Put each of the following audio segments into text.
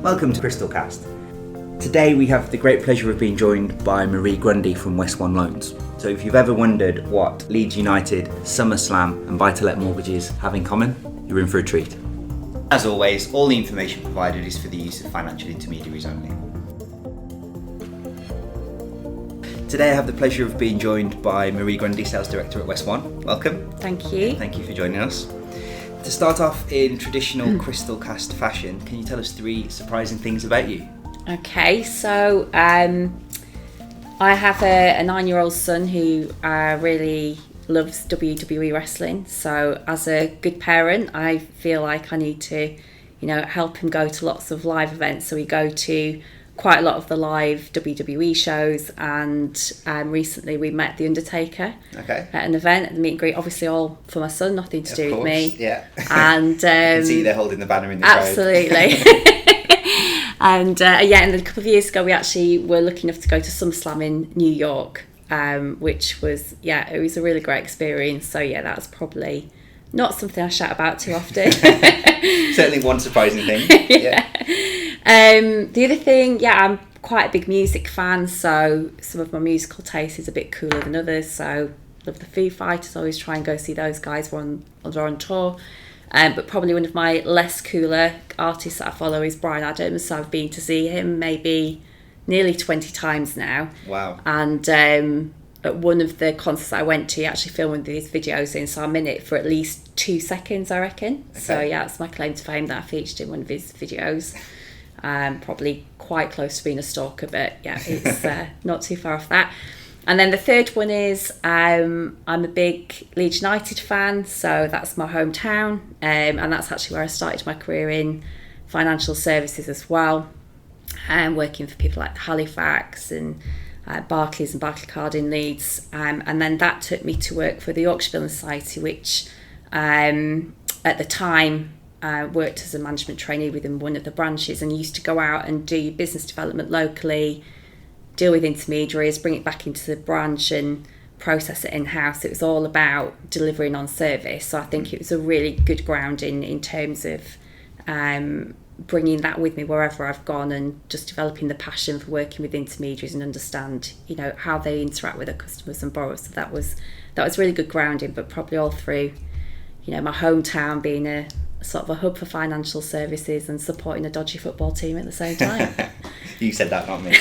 Welcome to CrystalCast. Today we have the great pleasure of being joined by Marie Grundy from West One Loans. So if you've ever wondered what Leeds United, SummerSlam and buytolet mortgages have in common, you're in for a treat. As always, all the information provided is for the use of financial intermediaries only. Today I have the pleasure of being joined by Marie Grundy, Sales Director at West One. Welcome. Thank you. Thank you for joining us. To start off in traditional CrystalCast fashion, can you tell us 3 surprising things about you? Okay, so I have a 9-year-old son who really loves WWE wrestling. So as a good parent, I feel like I need to, help him go to lots of live events. So we go to quite a lot of the live WWE shows, and recently we met The Undertaker at an event at the meet and greet, obviously all for my son, nothing to do with me. Yeah. And I can see you there holding the banner in the absolutely. And and then a couple of years ago we actually were lucky enough to go to SummerSlam in New York, which was, it was a really great experience. So that's probably not something I shout about too often. Certainly one surprising thing. Yeah. The other thing, I'm quite a big music fan, so some of my musical taste is a bit cooler than others. So love the Foo Fighters, always try and go see those guys when they're on tour. But probably one of my less cooler artists that I follow is Bryan Adams. So I've been to see him maybe nearly 20 times now. Wow. And at one of the concerts I went to, he actually filmed these videos in, so I'm in it for at least 2 seconds, I reckon. Okay. So that's my claim to fame, that I featured in one of his videos. Probably quite close to being a stalker, but it's not too far off that. And then the third one is I'm a big Leeds United fan, so that's my hometown, and that's actually where I started my career in financial services as well, working for people like Halifax and Barclays and Barclaycard in Leeds, and then that took me to work for the Yorkshire Building Society, which at the time worked as a management trainee within one of the branches, and used to go out and do business development locally, deal with intermediaries, bring it back into the branch and process it in-house. It was all about delivering on service. So I think it was a really good grounding in terms of bringing that with me wherever I've gone, and just developing the passion for working with intermediaries and understand, how they interact with their customers and borrowers. So that was really good grounding, but probably all through, my hometown being a sort of a hub for financial services and supporting a dodgy football team at the same time. You said that, not me.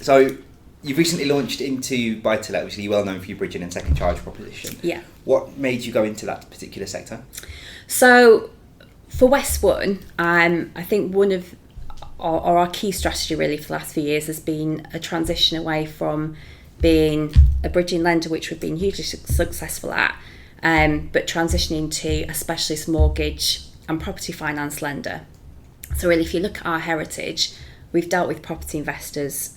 So you've recently launched into buytolet, obviously you're well known for your bridging and second charge proposition. Yeah. What made you go into that particular sector? So for West One, I think one of our key strategy really for the last few years has been a transition away from being a bridging lender, which we've been hugely successful at, but transitioning to a specialist mortgage and property finance lender. So really, if you look at our heritage, we've dealt with property investors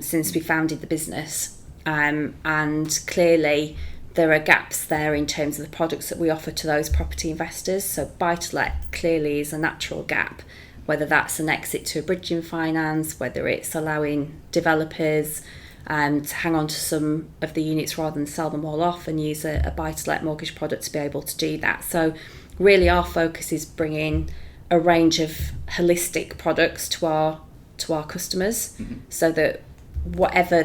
since we founded the business, and clearly there are gaps there in terms of the products that we offer to those property investors. So buytolet clearly is a natural gap, whether that's an exit to a bridging finance, whether it's allowing developers to hang on to some of the units rather than sell them all off and use a buy-to-let mortgage product to be able to do that. So really our focus is bringing a range of holistic products to our customers, so that whatever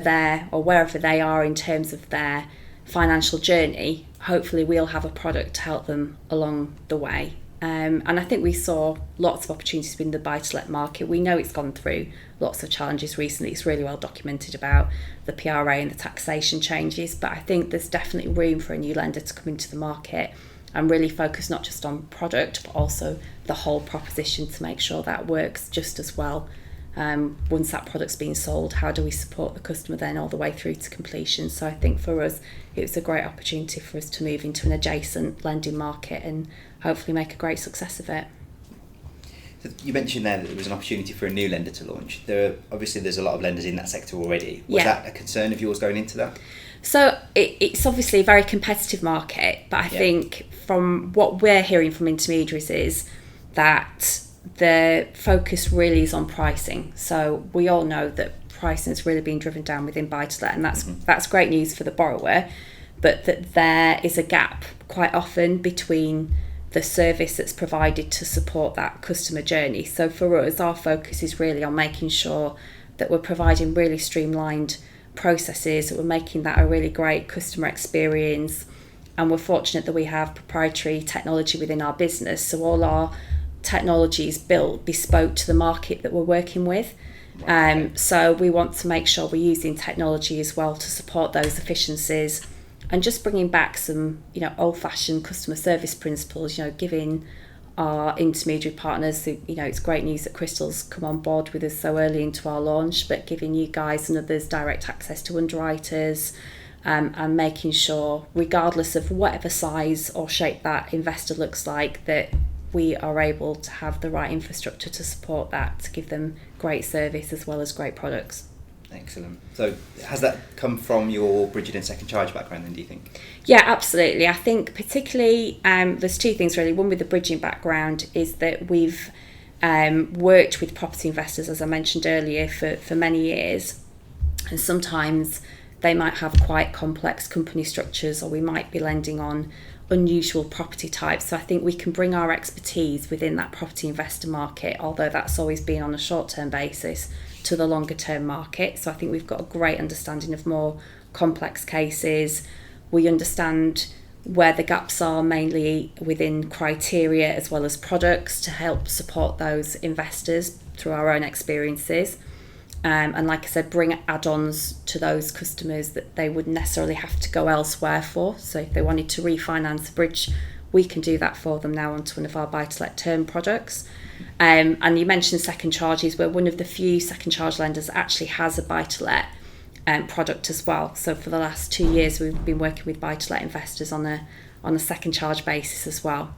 wherever they are in terms of their financial journey, hopefully we'll have a product to help them along the way. And I think we saw lots of opportunities within the buy-to-let market. We know it's gone through lots of challenges recently. It's really well documented about the PRA and the taxation changes, but I think there's definitely room for a new lender to come into the market and really focus not just on product, but also the whole proposition to make sure that works just as well. Once that product's been sold, how do we support the customer then all the way through to completion? So I think for us, it was a great opportunity for us to move into an adjacent lending market and hopefully make a great success of it. So you mentioned there that there was an opportunity for a new lender to launch. There's a lot of lenders in that sector already. Was that a concern of yours going into that? So it's obviously a very competitive market, but I think from what we're hearing from intermediaries is that the focus really is on pricing. So we all know that pricing has really been driven down within buy-to-let, and that's great news for the borrower, but that there is a gap quite often between the service that's provided to support that customer journey. So for us, our focus is really on making sure that we're providing really streamlined processes, that we're making that a really great customer experience. And we're fortunate that we have proprietary technology within our business. So all our technology is built bespoke to the market that we're working with. So we want to make sure we're using technology as well to support those efficiencies, and just bringing back some, old-fashioned customer service principles, giving our intermediary partners, it's great news that Crystal's come on board with us so early into our launch, but giving you guys and others direct access to underwriters, and making sure, regardless of whatever size or shape that investor looks like, that we are able to have the right infrastructure to support that, to give them great service as well as great products. Excellent. So has that come from your Bridget and Second Charge background then, do you think? Yeah, absolutely. I think particularly there's two things really. One with the bridging background is that we've worked with property investors, as I mentioned earlier, for many years, and sometimes they might have quite complex company structures, or we might be lending on unusual property types. So I think we can bring our expertise within that property investor market, although that's always been on a short-term basis, to the longer-term market. So I think we've got a great understanding of more complex cases. We understand where the gaps are, mainly within criteria as well as products, to help support those investors through our own experiences. And like I said, bring add-ons to those customers that they wouldn't necessarily have to go elsewhere for. So if they wanted to refinance a bridge, we can do that for them now onto one of our buy-to-let term products. And you mentioned second charges. We're one of the few second charge lenders that actually has a buy-to-let product as well. So for the last 2 years, we've been working with buy-to-let investors on a second charge basis as well.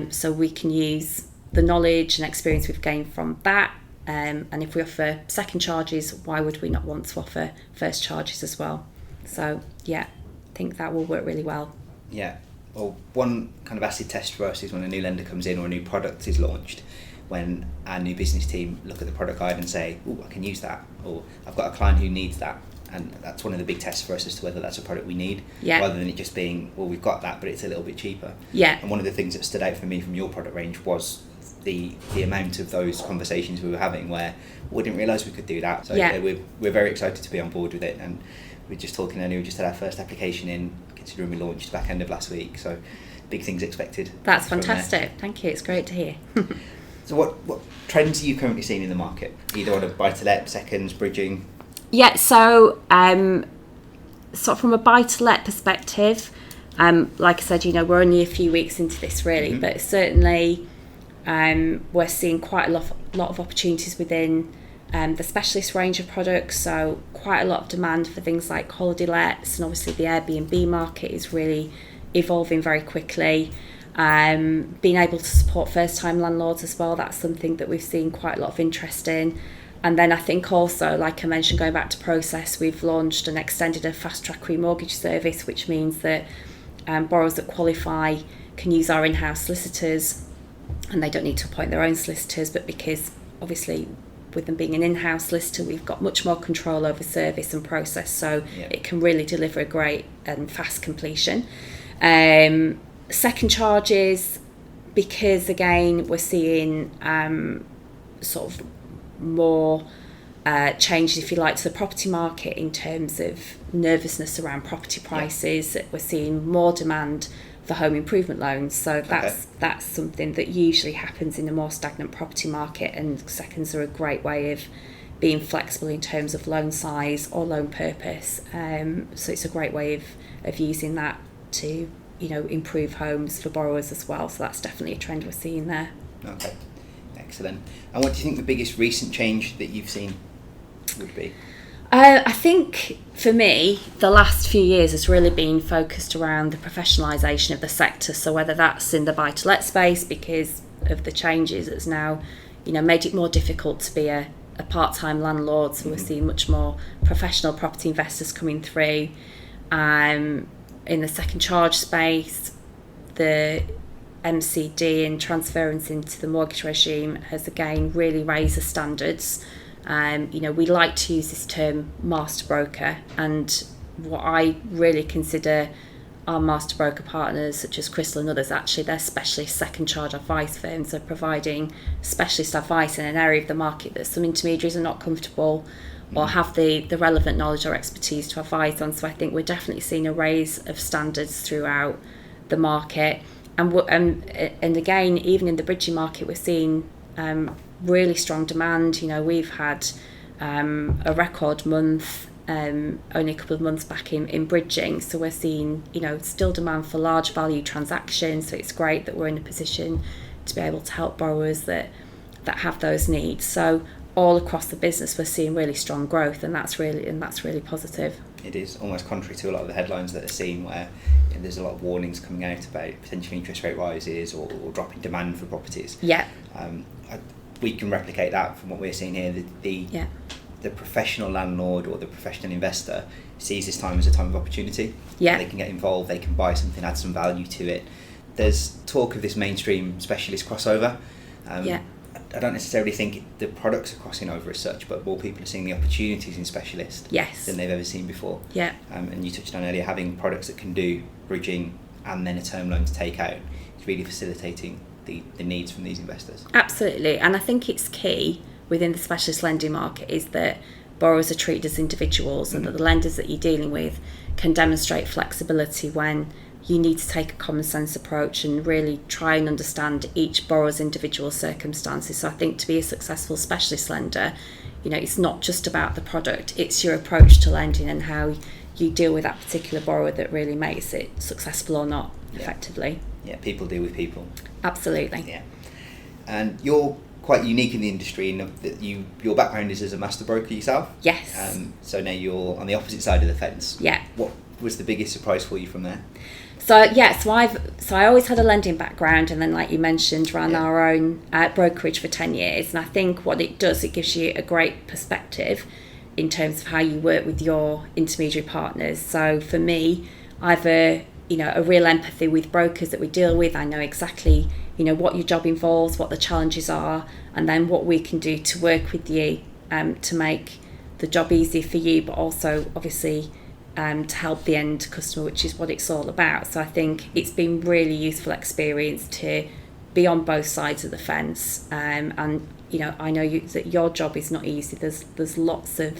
So we can use the knowledge and experience we've gained from that. And if we offer second charges, why would we not want to offer first charges as well? So yeah, I think that will work really well. Yeah. Well, one kind of acid test for us is when a new lender comes in or a new product is launched, when our new business team look at the product guide and say, oh, I can use that, or I've got a client who needs that. And that's one of the big tests for us as to whether that's a product we need, rather than it just being, well, we've got that, but it's a little bit cheaper. Yeah. And one of the things that stood out for me from your product range was the amount of those conversations we were having where we didn't realise we could do that. So we're very excited to be on board with it, and we're just talking earlier, we just had our first application in, considering we launched back end of last week, so big things expected. That's fantastic. Thank you, it's great to hear. So what trends are you currently seeing in the market, either on a buy-to-let, seconds, bridging? Yeah, so from a buy-to-let perspective, like I said, we're only a few weeks into this really, but certainly we're seeing quite a lot of opportunities within the specialist range of products, so quite a lot of demand for things like holiday lets, and obviously the Airbnb market is really evolving very quickly. Being able to support first-time landlords as well, that's something that we've seen quite a lot of interest in. And then I think also, like I mentioned, going back to process, we've launched and extended a fast-track remortgage service, which means that borrowers that qualify can use our in-house solicitors, and they don't need to appoint their own solicitors, but because obviously with them being an in-house solicitor, we've got much more control over service and process, so it can really deliver a great and fast completion. Second charges, because again we're seeing sort of more changes, if you like, to the property market in terms of nervousness around property prices. We're seeing more demand for home improvement loans, so that's something that usually happens in a more stagnant property market, and seconds are a great way of being flexible in terms of loan size or loan purpose. So it's a great way of using that to improve homes for borrowers as well. So that's definitely a trend we're seeing there. Okay, excellent. And what do you think the biggest recent change that you've seen would be? I think for me, the last few years has really been focused around the professionalisation of the sector. So whether that's in the buy-to-let space, because of the changes, it's now made it more difficult to be a part-time landlord. So we're seeing much more professional property investors coming through. In the second charge space, the MCD and transference into the mortgage regime has again really raised the standards. We like to use this term master broker, and what I really consider our master broker partners, such as Crystal and others, actually they're specialist second charge advice firms. They're providing specialist advice in an area of the market that some intermediaries are not comfortable or have the relevant knowledge or expertise to advise on. So I think we're definitely seeing a raise of standards throughout the market. And again, even in the bridging market, we're seeing really strong demand. We've had a record month only a couple of months back in bridging, so we're seeing still demand for large value transactions. So it's great that we're in a position to be able to help borrowers that have those needs. So all across the business we're seeing really strong growth, and that's really positive. It is almost contrary to a lot of the headlines that are seen, where there's a lot of warnings coming out about potential interest rate rises or dropping demand for properties. We can replicate that from what we're seeing here. The professional landlord or the professional investor sees this time as a time of opportunity. They can get involved, they can buy something, add some value to it. There's talk of this mainstream specialist crossover. I don't necessarily think the products are crossing over as such, but more people are seeing the opportunities in specialist than they've ever seen before. And you touched on earlier, having products that can do bridging and then a term loan to take out is really facilitating the needs from these investors. Absolutely, and I think it's key within the specialist lending market is that borrowers are treated as individuals, and that the lenders that you're dealing with can demonstrate flexibility when you need to take a common sense approach and really try and understand each borrower's individual circumstances. So I think to be a successful specialist lender, it's not just about the product, it's your approach to lending and how you deal with that particular borrower that really makes it successful or not effectively. People deal with people. Absolutely. And you're quite unique in the industry in that your background is as a master broker yourself. Yes. So now you're on the opposite side of the fence. What was the biggest surprise for you from there? So I always had a lending background, and then, like you mentioned, ran our own brokerage for 10 years. And I think what it does, it gives you a great perspective in terms of how you work with your intermediary partners. So for me, I've a real empathy with brokers that we deal with. I know exactly what your job involves, what the challenges are, and then what we can do to work with you to make the job easier for you, but also obviously to help the end customer, which is what it's all about. So I think it's been really useful experience to be on both sides of the fence, and I know that your job is not easy. There's lots of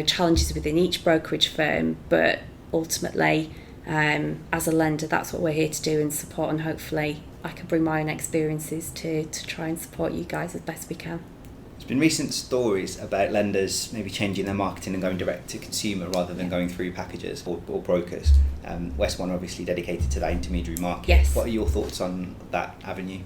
challenges within each brokerage firm, but ultimately as a lender, that's what we're here to do and support, and hopefully I can bring my own experiences to try and support you guys as best we can. There's been recent stories about lenders maybe changing their marketing and going direct to consumer rather than going through packages or brokers. West One obviously dedicated to that intermediary market. Yes. What are your thoughts on that avenue?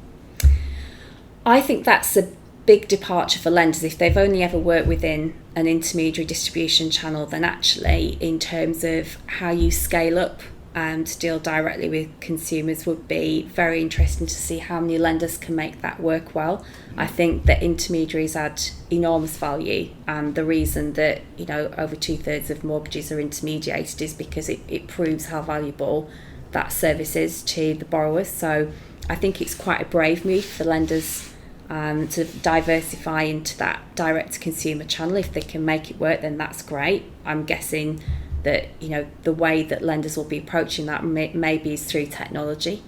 I think that's a big departure for lenders. If they've only ever worked within an intermediary distribution channel, then actually in terms of how you scale up to deal directly with consumers would be very interesting to see how many lenders can make that work well. I think that intermediaries add enormous value, and the reason that over 2/3 of mortgages are intermediated is because it proves how valuable that service is to the borrowers. So I think it's quite a brave move for lenders to diversify into that direct to consumer channel. If they can make it work, then that's great. I'm guessing that the way that lenders will be approaching that maybe is through technology,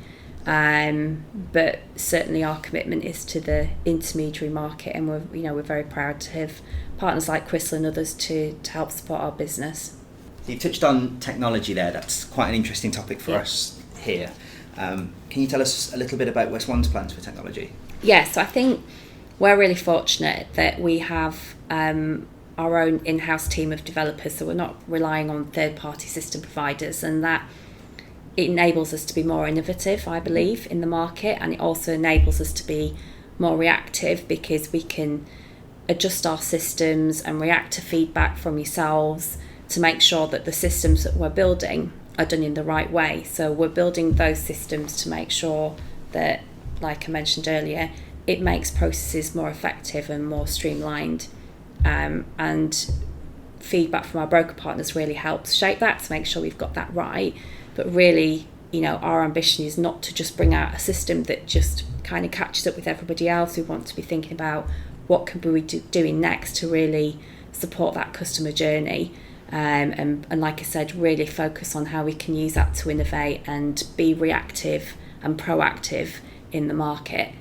but certainly our commitment is to the intermediary market, and we're very proud to have partners like Crystal and others to help support our business. You touched on technology there. That's quite an interesting topic for us here. Can you tell us a little bit about West One's plans for technology? So I think we're really fortunate that we have our own in-house team of developers, so we're not relying on third-party system providers, and that it enables us to be more innovative, I believe, in the market, and it also enables us to be more reactive because we can adjust our systems and react to feedback from yourselves to make sure that the systems that we're building are done in the right way. So we're building those systems to make sure that, like I mentioned earlier, it makes processes more effective and more streamlined. And feedback from our broker partners really helps shape that to make sure we've got that right. But really, our ambition is not to just bring out a system that just kind of catches up with everybody else. We want to be thinking about what can we be doing next to really support that customer journey. and like I said, really focus on how we can use that to innovate and be reactive and proactive in the market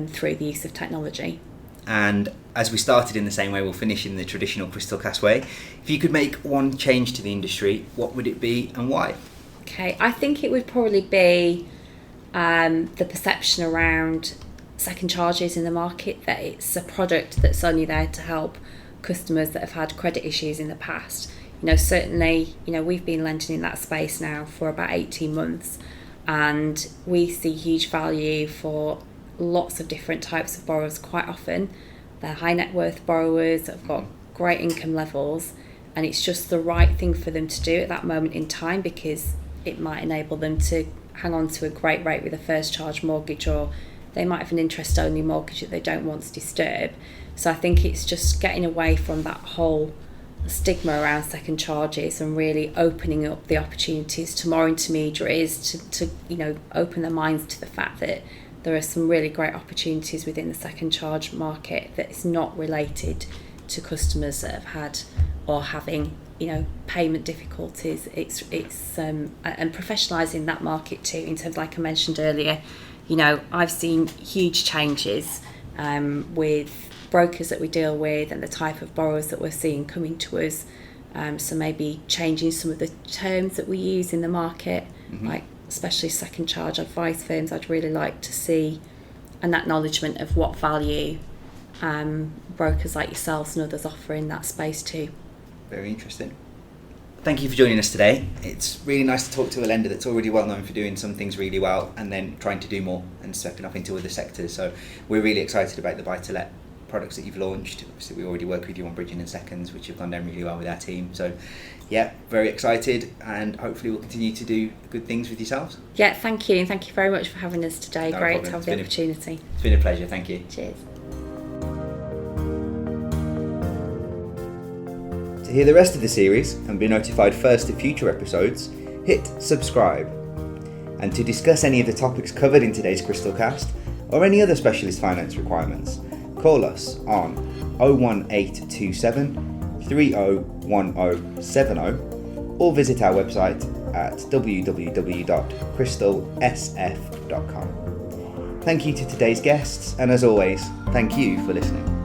through the use of technology. And as we started in the same way, we'll finish in the traditional CrystalCast way. If you could make one change to the industry, what would it be and why? Okay, I think it would probably be the perception around second charges in the market, that it's a product that's only there to help customers that have had credit issues in the past. Certainly, we've been lending in that space now for about 18 months, and we see huge value for lots of different types of borrowers. Quite often they're high net worth borrowers that have got great income levels, and it's just the right thing for them to do at that moment in time, because it might enable them to hang on to a great rate with a first charge mortgage, or they might have an interest only mortgage that they don't want to disturb. So I think it's just getting away from that whole stigma around second charges and really opening up the opportunities to more intermediaries to open their minds to the fact that there are some really great opportunities within the second charge market that is not related to customers that have had or having payment difficulties. It's and professionalising that market too, in terms, like I mentioned earlier, I've seen huge changes with brokers that we deal with and the type of borrowers that we're seeing coming to us. So maybe changing some of the terms that we use in the market, like especially second charge advice firms. I'd really like to see an acknowledgement of what value brokers like yourselves and others offer in that space too. Very interesting. Thank you for joining us today. It's really nice to talk to a lender that's already well known for doing some things really well and then trying to do more and stepping up into other sectors. So we're really excited about the buy-to-let products that you've launched. Obviously, we already work with you on bridging and seconds, which have gone down really well with our team. So yeah, very excited, and hopefully we'll continue to do good things with yourselves. Yeah, thank you, and thank you very much for having us today. No Great problem. to have the opportunity. It's been a pleasure, thank you. Cheers. To hear the rest of the series and be notified first of future episodes, hit subscribe. And to discuss any of the topics covered in today's CrystalCast or any other specialist finance requirements, call us on 01827 301070 or visit our website at www.crystalsf.com. Thank you to today's guests, and as always, thank you for listening.